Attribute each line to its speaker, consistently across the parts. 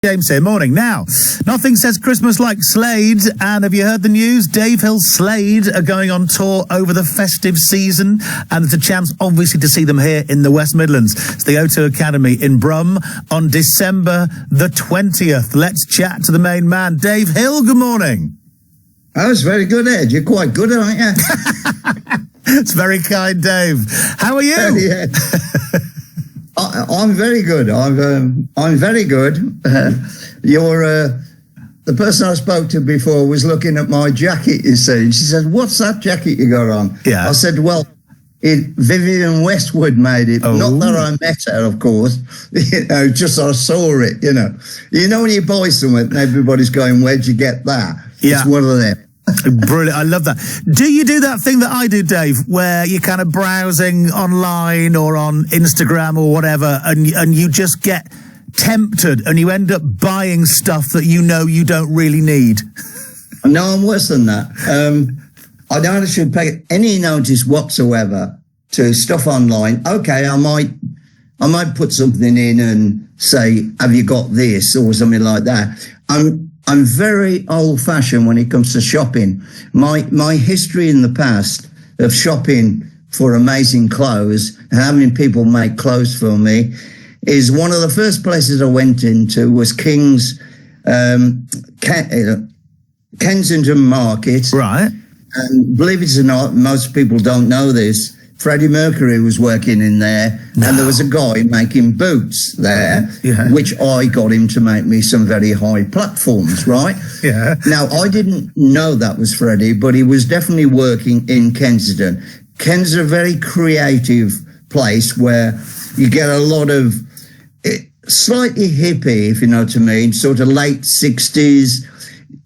Speaker 1: James here, morning. Now, nothing says Christmas like Slade, and have you heard the news? Dave Hill Slade are going on tour over the festive season, and it's a chance, obviously, to see them here in the West Midlands. It's the O2 Academy in Brum on December the 20th. Let's chat to the main man, Dave Hill. Good morning.
Speaker 2: That was very good, Ed. You're quite good, aren't you?
Speaker 1: It's very kind, Dave. How are you?
Speaker 2: Yeah. I'm very good. I'm very good. The person I spoke to before was looking at my jacket, you see. She said, "What's that jacket you got on?"
Speaker 1: Yeah.
Speaker 2: I said, "Well, Vivienne Westwood made it.
Speaker 1: Oh.
Speaker 2: Not that I met her, of course. Just I saw it, You know when you buy something and everybody's going, where'd you get that?"
Speaker 1: Yeah.
Speaker 2: It's one of them.
Speaker 1: Brilliant. I love that. Do you do that thing that I do, Dave, where you're kind of browsing online or on Instagram or whatever, and you just get tempted and you end up buying stuff that you know you don't really need?
Speaker 2: No, I'm worse than that. I don't actually pay any notice whatsoever to stuff online. Okay, I might put something in and say, "Have you got this?" or something like that. I'm very old-fashioned when it comes to shopping. My history in the past of shopping for amazing clothes and having people make clothes for me is one of the first places I went into was King's Kensington Market.
Speaker 1: Right.
Speaker 2: And believe it or not, most people don't know this, Freddie Mercury was working in there, and there was a guy making boots there, which I got him to make me some very high platforms, right?
Speaker 1: Yeah.
Speaker 2: Now, I didn't know that was Freddie, but he was definitely working in Kensington. Kensington's a very creative place where you get a lot of slightly hippie, if you know what I mean, sort of late 60s,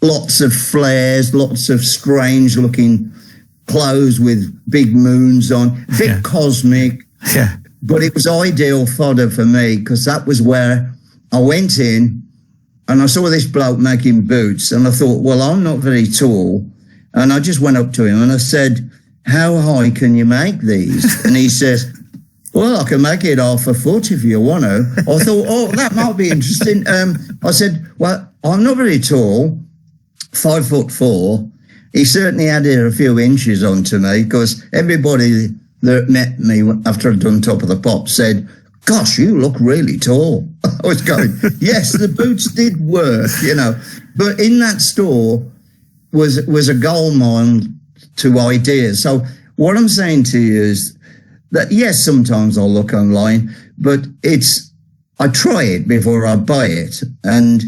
Speaker 2: lots of flares, lots of strange-looking clothes with big moons on, a bit cosmic, but it was ideal fodder for me because that was where I went in and I saw this bloke making boots and I thought, well, I'm not very tall, and I just went up to him and I said, "How high can you make these?" And he says, "Well, I can make it 1/2 foot if you want to." I thought, oh, that might be interesting. I said, "Well, I'm not very tall, 5'4". He certainly added a few inches onto me because everybody that met me after I'd done Top of the Pops said, "Gosh, you look really tall." I was going, yes, the boots did work, But in that store was a gold mine to ideas. So what I'm saying to you is that, yes, sometimes I'll look online, but I try it before I buy it. And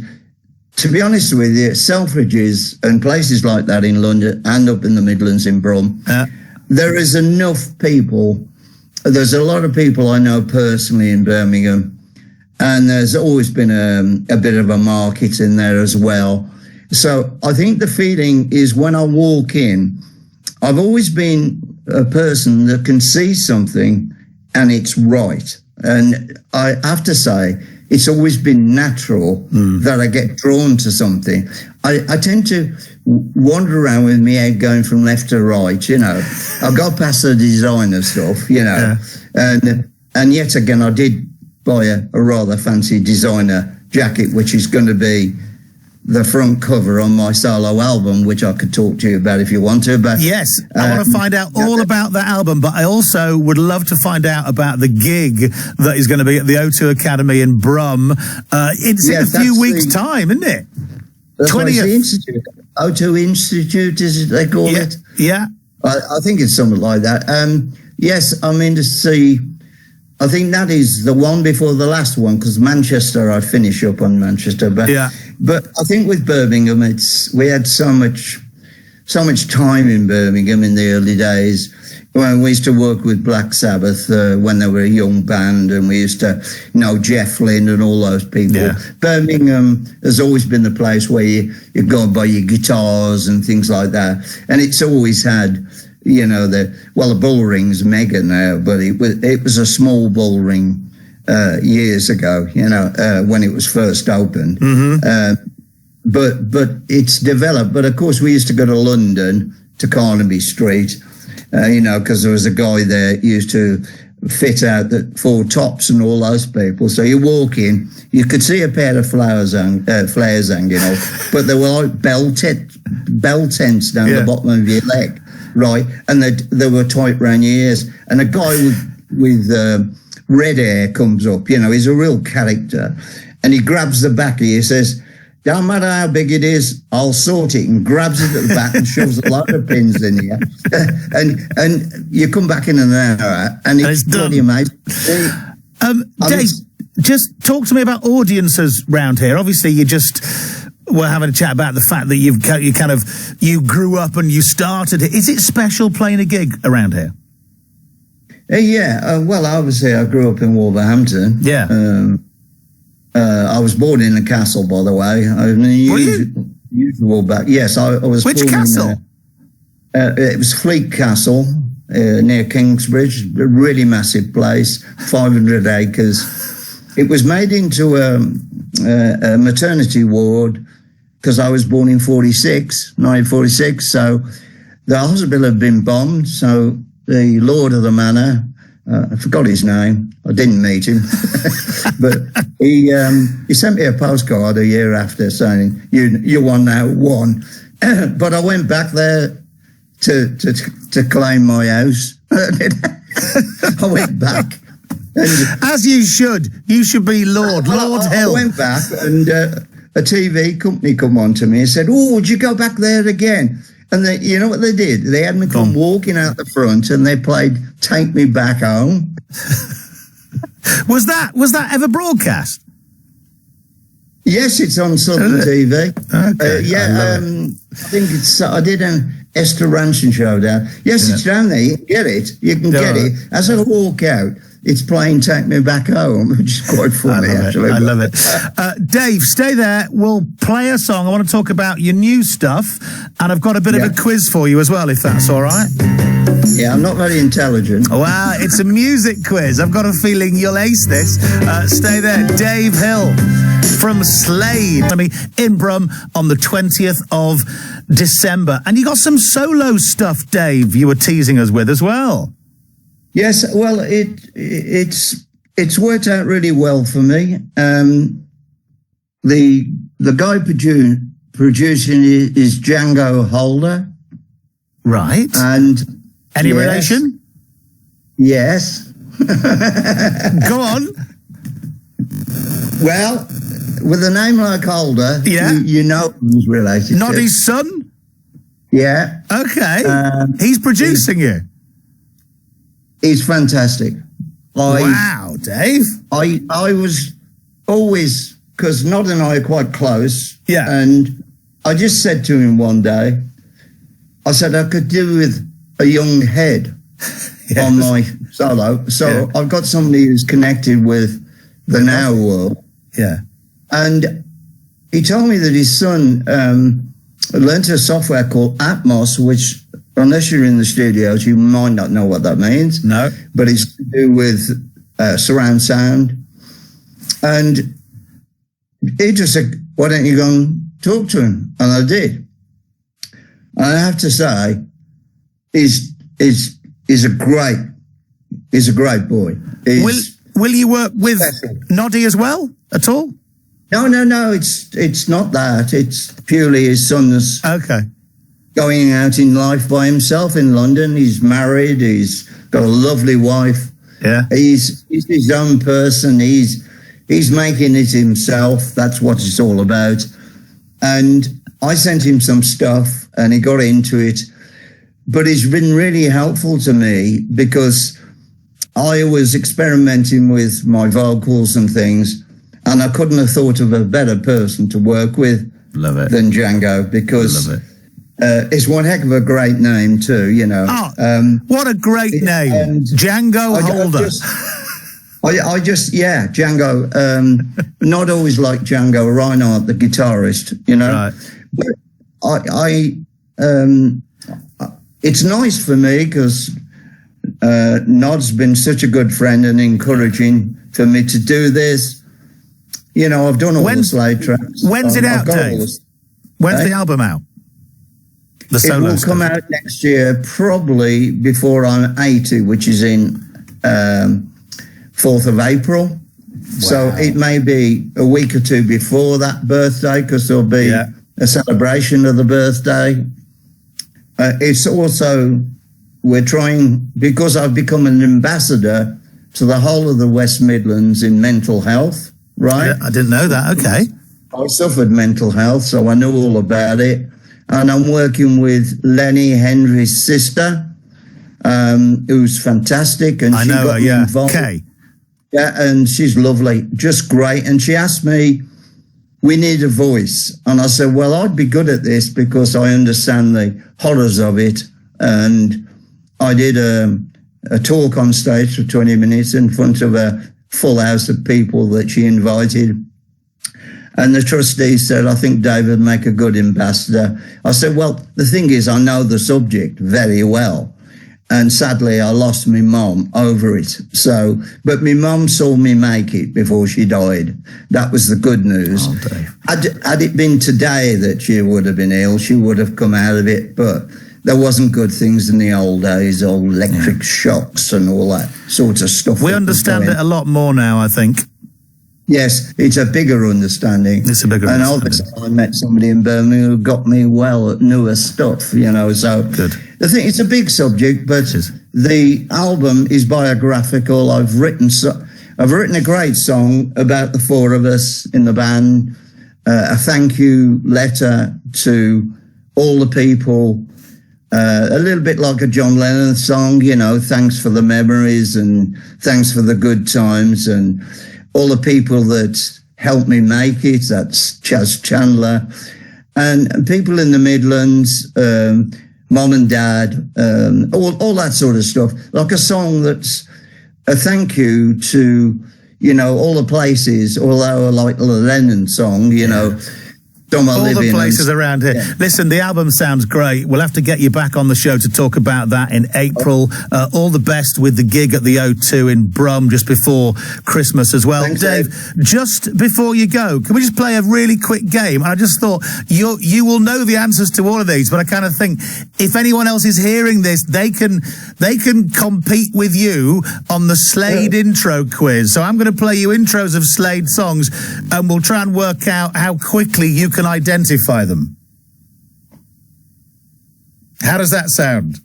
Speaker 2: to be honest with you, Selfridges and places like that in London and up in the Midlands in Brum, there is enough people. There's a lot of people I know personally in Birmingham, and there's always been a bit of a market in there as well. So I think the feeling is when I walk in, I've always been a person that can see something and it's right. And I have to say, it's always been natural that I get drawn to something. I tend to wander around with my head going from left to right, I go past the designer stuff, and yet again, I did buy a rather fancy designer jacket, which is going to be the front cover on my solo album, which I could talk to you about if you want to. But
Speaker 1: yes, I want to find out all about that album, but I also would love to find out about the gig that is going to be at the O2 Academy in Brum. It's in a few weeks' time, isn't it?
Speaker 2: 20th. The Institute. O2 Institute, is it they call it?
Speaker 1: Yeah.
Speaker 2: I think it's something like that. Yes, I'm in to see. I think that is the one before the last one, because Manchester, I finish up on Manchester. But I think with Birmingham, we had so much time in Birmingham in the early days. When we used to work with Black Sabbath when they were a young band, and we used to know Jeff Lynne and all those people. Yeah. Birmingham has always been the place where you go and buy your guitars and things like that. And it's always had, the bull ring's mega now, but it was a small bull ring years ago, when it was first opened. But it's developed. But of course, we used to go to London, to Carnaby Street, because there was a guy there who used to fit out that Four Tops and all those people. So you walk in, you could see a pair of flares hanging off, but there were like bell tents down the bottom of your leg, right? And they were tight round your ears. And a guy with red hair comes up, he's a real character. And he grabs the back of you, says, "Don't matter how big it is, I'll sort it," and grabs it at the back and shoves a lot of pins in here. and you come back in an hour, and it's bloody amazing.
Speaker 1: Dave, just talk to me about audiences round here. Obviously, you just were having a chat about the fact that you grew up and you started. Is it special playing a gig around here?
Speaker 2: Well, obviously, I grew up in Wolverhampton.
Speaker 1: Yeah.
Speaker 2: I was born in a castle, by the way. Usual back. Yes, I was.
Speaker 1: Which
Speaker 2: born
Speaker 1: castle?
Speaker 2: It was Fleet Castle near Kingsbridge. A really massive place, 500 acres. It was made into a maternity ward because I was born in 1946. So the hospital had been bombed. So the lord of the manor, I forgot his name. I didn't meet him, but he sent me a postcard a year after saying, "You won now one." But I went back there to claim my house. I went back.
Speaker 1: As you should. You should be Lord Hill.
Speaker 2: I went back, and a TV company come on to me and said, "Oh, would you go back there again?" And you know what they did? They had me come walking out the front, and they played "Take Me Back Home."
Speaker 1: Was that ever broadcast?
Speaker 2: Yes, it's on Southern TV.
Speaker 1: Okay.
Speaker 2: I think I did an Esther Ranson show down. Yes, it's down there. You can get it. Get it. As I walk out, it's playing "Take Me Back Home," which is quite funny, actually.
Speaker 1: I love it. Dave, stay there. We'll play a song. I want to talk about your new stuff, and I've got a bit of a quiz for you as well, if that's all right.
Speaker 2: Yeah, I'm not very intelligent.
Speaker 1: Well, it's a music quiz. I've got a feeling you'll ace this. Stay there. Dave Hill from Slade. In Brum on the 20th of December. And you got some solo stuff, Dave, you were teasing us with as well.
Speaker 2: Yes, well, it's worked out really well for me. The guy producing is Django Holder.
Speaker 1: Right.
Speaker 2: And
Speaker 1: any relation?
Speaker 2: Yes.
Speaker 1: Go on.
Speaker 2: Well, with a name like Holder, you know who's related.
Speaker 1: Not his son?
Speaker 2: Yeah.
Speaker 1: Okay. He's producing you.
Speaker 2: He's fantastic.
Speaker 1: Wow, Dave.
Speaker 2: I was always, because Nod and I are quite close.
Speaker 1: Yeah.
Speaker 2: And I just said to him one day, I said I could do with a young head on my solo. So I've got somebody who's connected with the now world.
Speaker 1: Yeah.
Speaker 2: And he told me that his son learned a software called Atmos, which, unless you're in the studios, you might not know what that means.
Speaker 1: No.
Speaker 2: But it's to do with surround sound. And he just said, "Why don't you go and talk to him?" And I did. And I have to say, he's a great boy.
Speaker 1: Will you work with Noddy as well at all?
Speaker 2: No. It's not that. It's purely his son's going out in life by himself in London. He's married. He's got a lovely wife.
Speaker 1: Yeah.
Speaker 2: He's his own person. He's making it himself. That's what it's all about. And I sent him some stuff, and he got into it. But it's been really helpful to me because I was experimenting with my vocals and things, and I couldn't have thought of a better person to work with than Django, because it's one heck of a great name too, you know.
Speaker 1: What a great name. Django Holder.
Speaker 2: Django. Not always like Django Reinhardt, the guitarist, you know.
Speaker 1: Right.
Speaker 2: But it's nice for me because Nod's been such a good friend and encouraging for me to do this. You know, I've done all the Slade tracks.
Speaker 1: When's it out, Dave? When's the album out? The solo
Speaker 2: It will come out next year, probably before I'm 80, which is in 4th of April. Wow. So it may be a week or two before that birthday, because there'll be a celebration of the birthday. It's also, we're trying, because I've become an ambassador to the whole of the West Midlands in mental health, right?
Speaker 1: I didn't know that. Okay.
Speaker 2: I suffered mental health, so I know all about it. And I'm working with Lenny Henry's sister, who's fantastic. And
Speaker 1: I know her, yeah. Okay.
Speaker 2: Yeah, and she's lovely, just great. And she asked me, we need a voice. And I said, well, I'd be good at this because I understand the horrors of it. And I did a talk on stage for 20 minutes in front of a full house of people that she invited. And the trustee said, I think Dave would make a good ambassador. I said, well, the thing is, I know the subject very well. And sadly, I lost my mum over it. So, but my mum saw me make it before she died. That was the good news.
Speaker 1: Oh, Dave.
Speaker 2: Had it been today that she would have been ill, she would have come out of it. But there wasn't good things in the old days, old electric shocks and all that sort of stuff.
Speaker 1: We understand it a lot more now, I think.
Speaker 2: Yes, it's a bigger understanding.
Speaker 1: It's a bigger understanding.
Speaker 2: And obviously I met somebody in Birmingham who got me well at newer stuff, you know, so.
Speaker 1: Good.
Speaker 2: I think it's a big subject, but the album is biographical. I've written a great song about the four of us in the band, a thank you letter to all the people, a little bit like a John Lennon song, you know, thanks for the memories and thanks for the good times and all the people that helped me make it. That's Chaz Chandler and people in the Midlands, mom and dad, all that sort of stuff. Like a song that's a thank you to, you know, all the places, although like the Lennon song, you know, all
Speaker 1: the places around here. Yeah. Listen, the album sounds great. We'll have to get you back on the show to talk about that in April. All the best with the gig at the O2 in Brum just before Christmas as well.
Speaker 2: Thanks,
Speaker 1: Dave, just before you go, can we just play a really quick game? I just thought you will know the answers to all of these, but I kind of think if anyone else is hearing this, they can compete with you on the Slade intro quiz. So I'm going to play you intros of Slade songs, and we'll try and work out how quickly you can identify them. How does that sound?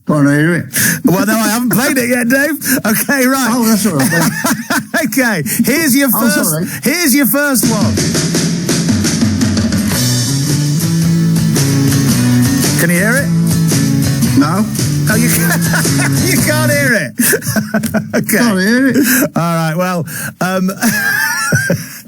Speaker 2: Can't hear it.
Speaker 1: Well, no, I haven't played it yet, Dave. Okay, right.
Speaker 2: Oh, that's all right.
Speaker 1: Okay, here's your first. Here's your first one. Can you hear it?
Speaker 2: No.
Speaker 1: Oh, you can't hear it. Okay.
Speaker 2: Can't hear it.
Speaker 1: All right. Well,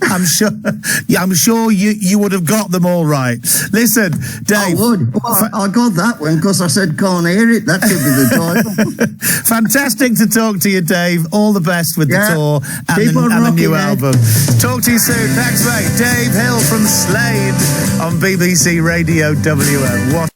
Speaker 1: I'm sure you would have got them all right. Listen, Dave.
Speaker 2: I would. Well, I got that one because I said can't hear it. That should be the title.
Speaker 1: Fantastic to talk to you, Dave. All the best with the tour and the new album. Talk to you soon. Thanks, mate. Dave Hill from Slade on BBC Radio WM. What